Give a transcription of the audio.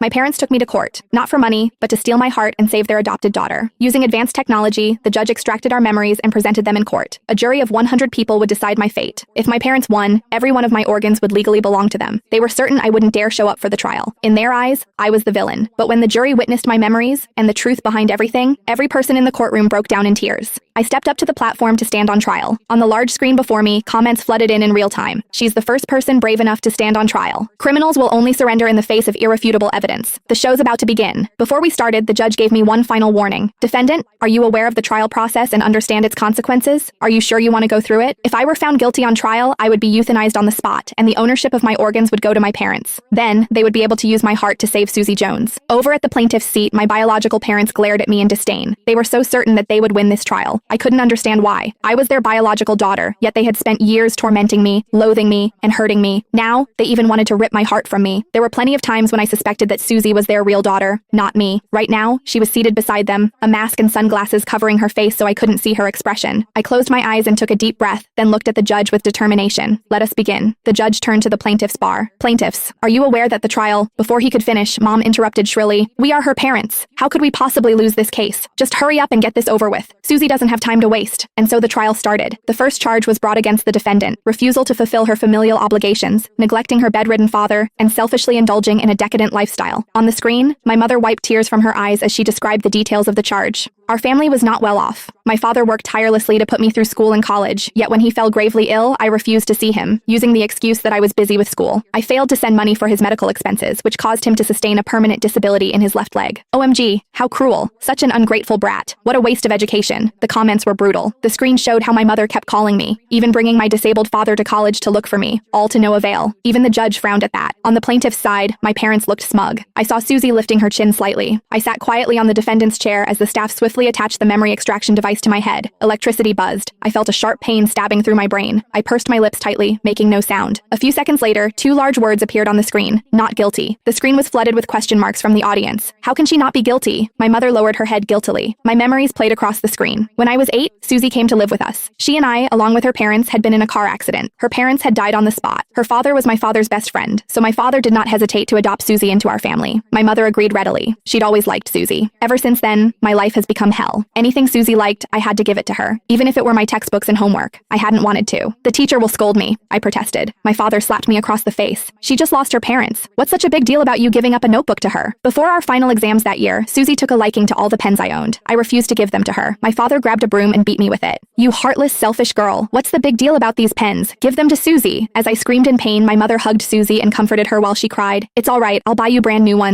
My parents took me to court, not for money, but to steal my heart and save their adopted daughter. Using advanced technology, the judge extracted our memories and presented them in court. A jury of 100 people would decide my fate. If my parents won, every one of my organs would legally belong to them. They were certain I wouldn't dare show up for the trial. In their eyes, I was the villain. But when the jury witnessed my memories and the truth behind everything, every person in the courtroom broke down in tears. I stepped up to the platform to stand on trial. On the large screen before me, comments flooded in real time. She's the first person brave enough to stand on trial. Criminals will only surrender in the face of irrefutable evidence. The show's about to begin. Before we started, the judge gave me one final warning. Defendant, are you aware of the trial process and understand its consequences? Are you sure you want to go through it? If I were found guilty on trial, I would be euthanized on the spot, and the ownership of my organs would go to my parents. Then, they would be able to use my heart to save Susie Jones. Over at the plaintiff's seat, my biological parents glared at me in disdain. They were so certain that they would win this trial. I couldn't understand why. I was their biological daughter, yet they had spent years tormenting me, loathing me, and hurting me. Now, they even wanted to rip my heart from me. There were plenty of times when I suspected that Susie was their real daughter, not me. Right now, she was seated beside them, a mask and sunglasses covering her face so I couldn't see her expression. I closed my eyes and took a deep breath, then looked at the judge with determination. Let us begin. The judge turned to the plaintiff's bar. Plaintiffs, are you aware that the trial— Before he could finish, Mom interrupted shrilly. We are her parents. How could we possibly lose this case? Just hurry up and get this over with. Susie doesn't have time to waste. And so the trial started. The first charge was brought against the defendant: refusal to fulfill her familial obligations, neglecting her bedridden father, and selfishly indulging in a decadent lifestyle. On the screen, my mother wiped tears from her eyes as she described the details of the charge. Our family was not well off. My father worked tirelessly to put me through school and college, yet when he fell gravely ill, I refused to see him, using the excuse that I was busy with school. I failed to send money for his medical expenses, which caused him to sustain a permanent disability in his left leg. OMG, how cruel. Such an ungrateful brat. What a waste of education. The comments were brutal. The screen showed how my mother kept calling me, even bringing my disabled father to college to look for me, all to no avail. Even the judge frowned at that. On the plaintiff's side, my parents looked smug. I saw Susie lifting her chin slightly. I sat quietly on the defendant's chair as the staff swiftly attached the memory extraction device to my head. Electricity buzzed. I felt a sharp pain stabbing through my brain. I pursed my lips tightly, making no sound. A few seconds later, two large words appeared on the screen: not guilty. The screen was flooded with question marks from the audience. How can she not be guilty? My mother lowered her head guiltily. My memories played across the screen. When I was 8, Susie came to live with us. She and I, along with her parents, had been in a car accident. Her parents had died on the spot. Her father was my father's best friend, so my father did not hesitate to adopt Susie into our family. My mother agreed readily. She'd always liked Susie. Ever since then, my life has become hell. Anything Susie liked, I had to give it to her, even if it were my textbooks and homework. I hadn't wanted to. The teacher will scold me, I protested. My father slapped me across the face. She just lost her parents. What's such a big deal about you giving up a notebook to her? Before our final exams that year, Susie took a liking to all the pens I owned. I refused to give them to her. My father grabbed a broom and beat me with it. You heartless, selfish girl. What's the big deal about these pens? Give them to Susie. As I screamed in pain, my mother hugged Susie and comforted her while she cried. It's all right, I'll buy you brand new ones.